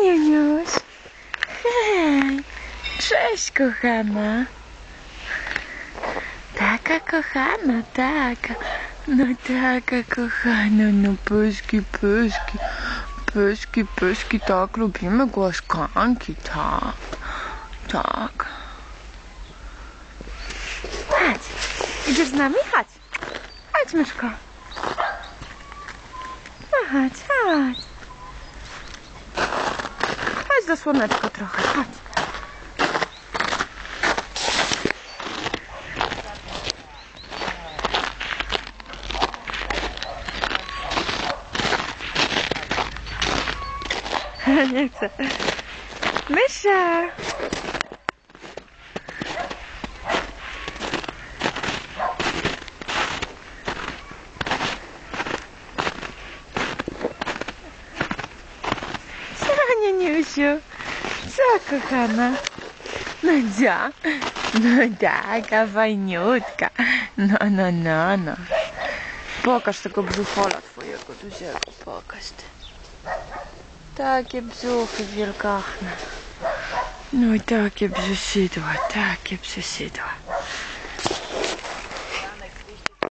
Niuniuś. Hej. Cześć, kochana. Taka kochana, taka. No taka kochana, no pyszki, pyszki. Pyszki, pyszki, tak, lubimy głaskanki, tak. Tak. Chodź. Idziesz z nami? Chodź. Chodź, myszko. No chodź, chodź. Chodź do słoneczka trochę, chodź. Nie chcę. Mysza! Co, Niuniusiu? Co, kochana? No ja? No taka fajniutka. No. Pokaż tego brzuchola twojego dużego. Pokaż ty. Takie brzuchy wielgachne. No i takie brzusydła, takie brzusydła.